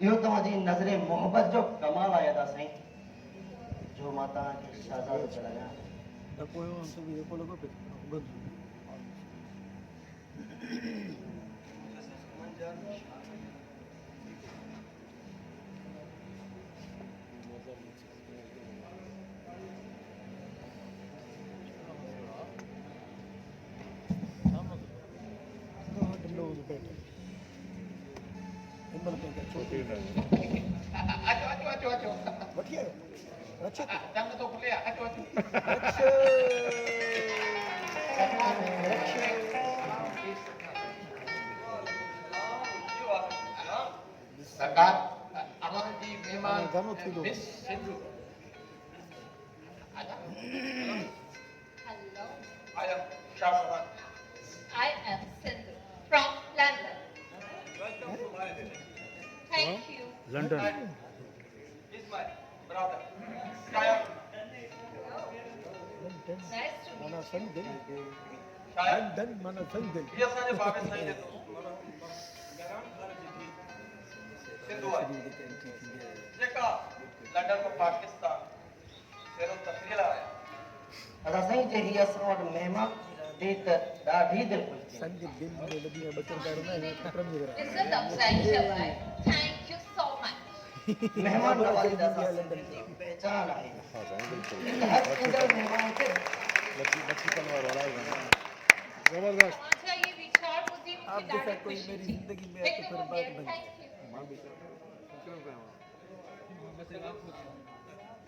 यो तव्हांजी नज़रे मोहब्बत जो कमाल आया था साईं जो माता के शहजादो चलाया सरकार हमारी मेहमान miss Sindhu Hello, I am Shahzadan. I am Sindhi from London. Thank you. London. He's my brother. Shayam. Nice to meet you. Shayam. ये सारे बाबे सही है तो सिंधु है जेका लंदन को पाकिस्तान सेरो तफरील आया अदा सही जे ही असां वटि महिमान दीत ॾाढी दिलि ख़ुशि थी इज्जत अफजाई शबाई. Thank you so much. मेहमान नवाज़ी दा सिंधी जी पहचान आहे हर ईंदड़ महिमान खे जबरदस्त तव्हांजा ये वीचार ॿुधी मूंखे ॾाढी ख़ुशी थी. हिकु मिनट, thank you.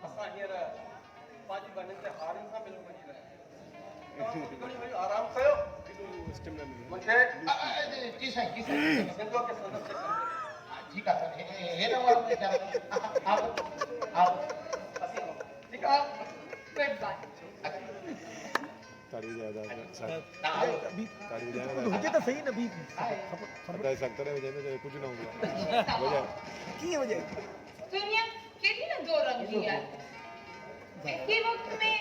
असां हींअर पंहिंजी बननि ते हारनि सां मिलूं वञी रहिया आहियूं घणी वञो आराम कयो मुंहिंजे जी साईं सिंधु खे संदसि ठीकु आहे सर हेॾा वारो में आओ आओ असीं ठीकु आहे Goodbye. ताड़ी ज्यादा ताड़ी ज्यादा मुझे तो सही ना भी पता है सकते रहे वजह से कुछ ना होगा वजह की वजह दुनिया केॾी न दो रंगी आहे. हिकु वक़्त में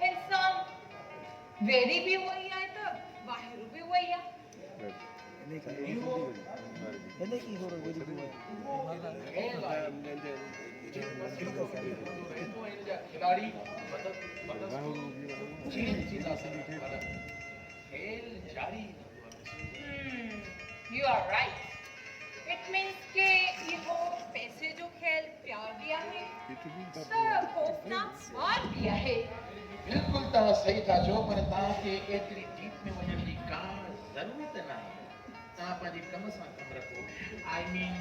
इंसान वेड़ी भी वही आहे त ॿाहिरि भी वही आहे. मैंने की हो रहा खिलाड़ी You are right. It means के इहो पैसे जो खेल प्यार भी आहे त खौफनाक हार भी आहे. बिल्कुल तव्हां सही था चओ पर तव्हांखे एतिरी डीप में वञण जी का ज़रूरत न आहे तव्हां पंहिंजे कम सां कमु रखो I mean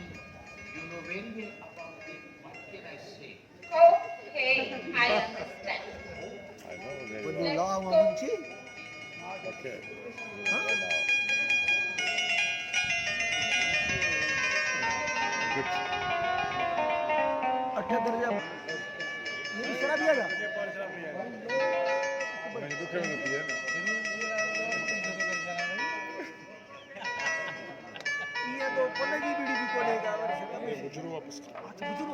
you know very well about it what can I से Okay, I understand. I know वो very ला well. वो मुझे Okay. Good. 8 दर्जा मेरी शराब आएगा मैंने तो क्या होती है ये तो पन्ने की बीड़ी भी कोनेगा बुजुर्ग वापस अच्छा बुजुर्ग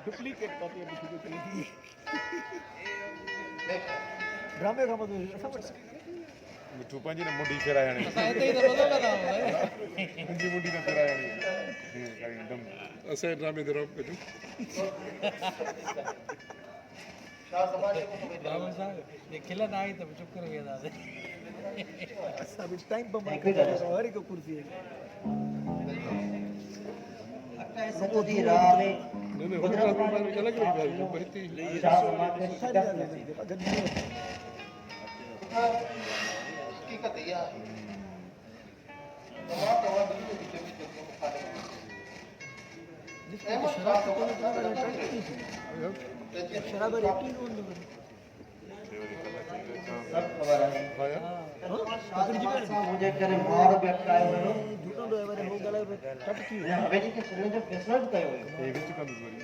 डुप्लीकेट कॉपी ड्रामे का मतलब समझ मिठू पंहिंजी न मुंडी फेरायाणी मुंहिंजी मुंडी न फेरायाणी दम असां ड्रामे ते रोक कजो खिलन आई तो चुप कर गया दादा सब टाइम पर हर एक कुर्सी है सिंधु जी राह में नहीं गुजरात में अलग अलग बात है बड़ी शाह समाज में शिकस्त हकीकत इहा आहे तव्हां दिलि जे विच में जेको मुखालिफ़ शराब रेटी कोन सब ख़बर आहे मुंहिंजे करे मार बि अटकायो वियो झूठो तो एवरे हो गले पे टट की ऐं हवेली खे छॾण जो फ़ैसिलो बि कयो वियो ये विच कंदुसि वरी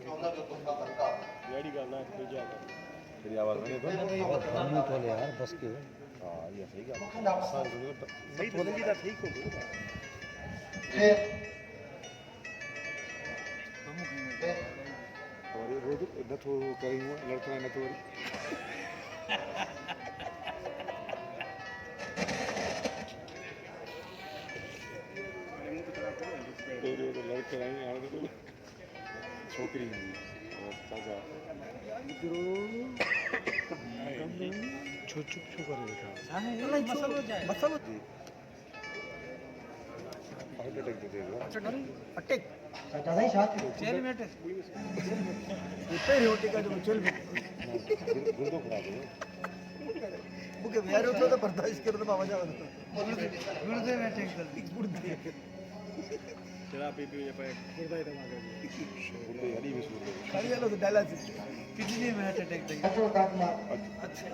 हुन जो तोहफ़ा सरकार जहिड़ी ॻाल्हि न आहे तेरी आवाज़ नहीं तो हम तो ले यार बस के हाँ ये सही ॻाल्हि सही तो लगी था ठीक हो और ये रोज नथो करी हुआ लड़का नथो वरी तेरे तो लड़का नहीं आ रहा तो छोकरी ताजा छो चुप छो करे बेटा मसलो जाए मसलो हार्ट अटैक दे देगा अटैक नहीं साथ चेल में अटैक इतने रोटी का जो चेल में गुर्दो खराब है ओके यार वो तो बर्दाश्त कर तो बाबा जाओ गुर्दे में अटैक कर गुर्दे तेरा पीपी ये पे गुर्दा ही दमा कर गुर्दे यारी में सूर खाली वाला तो डायलिसिस किडनी में हार्ट अटैक अच्छा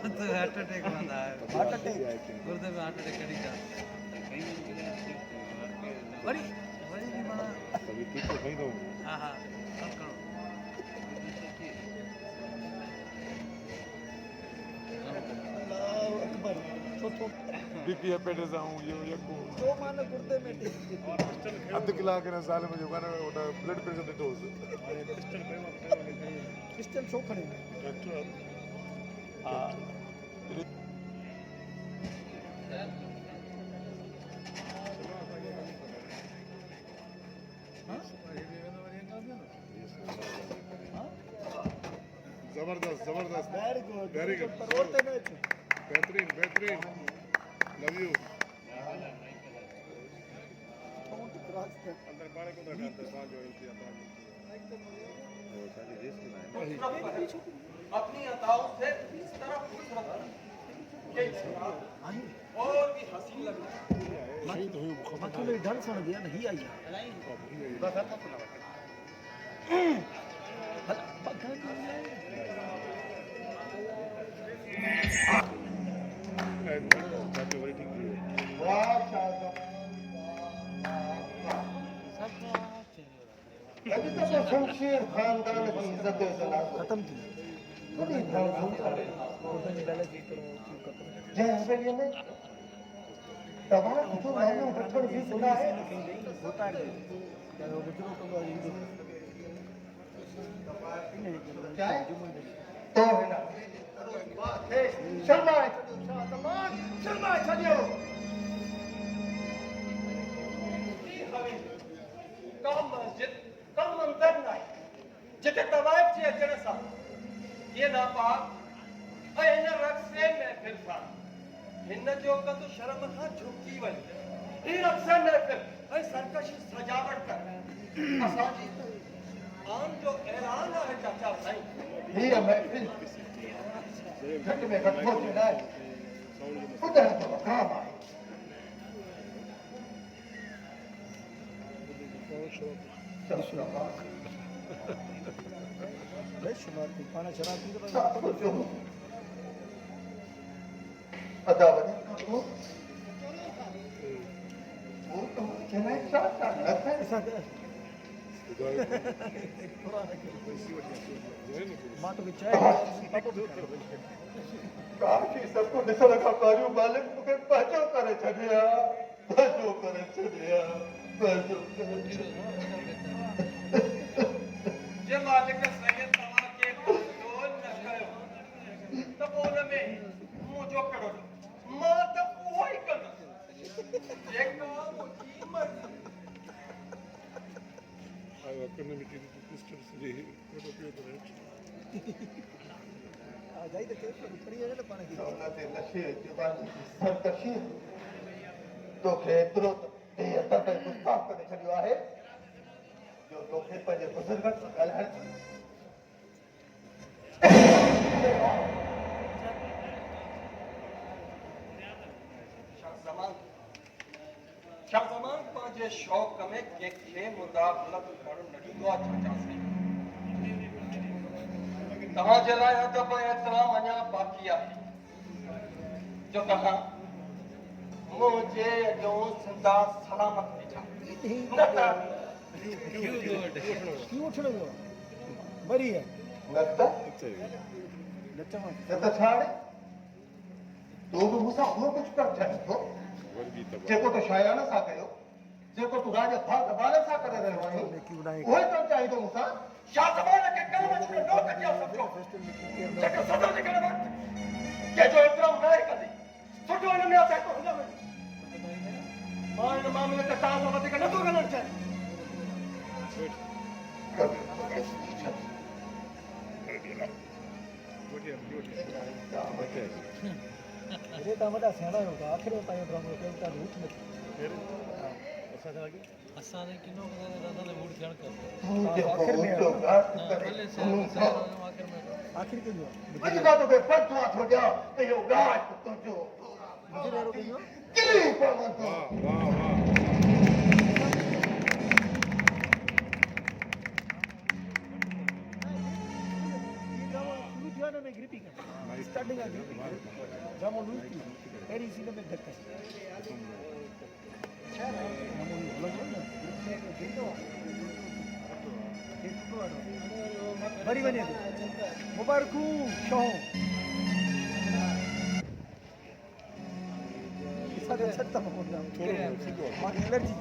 तो हार्ट अटैक बंदा है हार्ट अटैक गुर्दे में हार्ट अटैक करी जा बड़ी बड़ी की मां अभी ठीक तो नहीं दो हां हां सब करो अल्लाह अकबर तो बीपी पेट से हूं ये को तो माने गुर्दे में अध कलाक ने साल में जो गाना ओटा ब्लड प्रेशर ॾिठो हुअसि क्रिस्टल छो खणी डॉक्टर हा जबरदस्त जबरदस्त वेरी गुड वेरी गुड रोते मैच बेहतरीन बेहतरीन लव यू काउंट क्रॉस अंदर बाड़े को डालते हैं जो इंतजार वो सारी रेस में अपनी अताओं से इस तरह खुश रखना कि और भी हसीन लगना शहीद हुई मुखम बाकी लोग ढंग सुन दिया नहीं आई बस आता सुना अभी तक शमशेर खानदान की इज्जत खत्म की जय हवेली में तमाम जो मैंने उठकर भी सुना है होता है क्या वो बिचरो को क्या है तो है ना शर्मा शर्मा चलियो कम मस्जिद कम मंदिर नहीं जिते तवाइफ जी अचण सां ये नापाक ऐं हिन रक़्से महफ़िल सां हिन जो कंदु शर्म खां झुकी वञे ही रक़्स महफ़िल ऐं सरकशी सजावट कर असांजी आन जो ऐलान है चाचा साईं हीअ महफ़िल घटि में घटि पहुचे लाइ ॿुधण जो मक़ाम आहे बेशुमार की पाना शराब पी तो अदावत वो तो कहना है चाचा लगता है ऐसा मां तो चाय काशी सबको ॾिसण खां पहिरियों मालिक मूंखे पंहिंजो करे छॾिया पंहिंजो करे छॾिया पंहिंजो जे मालिक सैयद तव्हांखे कंट्रोल न कयो त पोइ हुन में मुंहिंजो कहिड़ो मां त उहो ई कंदुसि जेका मुंहिंजी मर्ज़ी आयो कने मिटी पिस्टल से फोटो पियो तो आ जाई तो खड़ी है ना पानी की दौलत नशे जवानी सरकशी तोखे एतिरो ते अता ते गुस्ताख करे छॾियो आहे जो तोखे पंहिंजे बुज़ुर्गनि सां ॻाल्हाइण शाहज़मान पंहिंजे शौक़ में कंहिंखे मुदाख़लत करणु न ॾींदो आहे चाचा साईं तव्हांजे लाइ अदब ऐं एतिराम अञा बाक़ी आहे जो तव्हां मुंहिंजे अॼो ज़िंदा सलामत वेठा न त क्यों उठने दो बड़ी है न त त छाड़े तो बि मूंसां उहो कुझु कर थियनि थो जेको तो शायाना सां कयो जेको तूं राज बाल सां करे रहियो आहीं उहो ई कमु चाहींदो मूंसां छा ज़बान खे कलम जो नोट कया सम्झो जेको सदा लिखण वक़्तु कंहिंजो एतिरो न आहे कॾहिं सुठो हिन में असां हिकु हुन में मां हिन मामले ते तव्हां सां वधीक नथो ॻाल्हाइणु चाहियां अरे तव्हां वॾा सियाणा आहियो त आख़िर में पंहिंजो ड्रामो कयो था रूट में असां ने किनो दादा ने मूड थियण कर आख़िर में भले से आख़िर के जो मुझे तो बे फतवा थो ॾियां त इहो गाज तुंहिंजो मुझे रो कयो किरी पवंदो वाह वाह वाह में ग्रिपी कर स्टार्टिंग आ ड्रामो लूज की एरी सीन में धक्का बड़ी बने मुबारकू शो इसका छत्ता होता है एलर्जी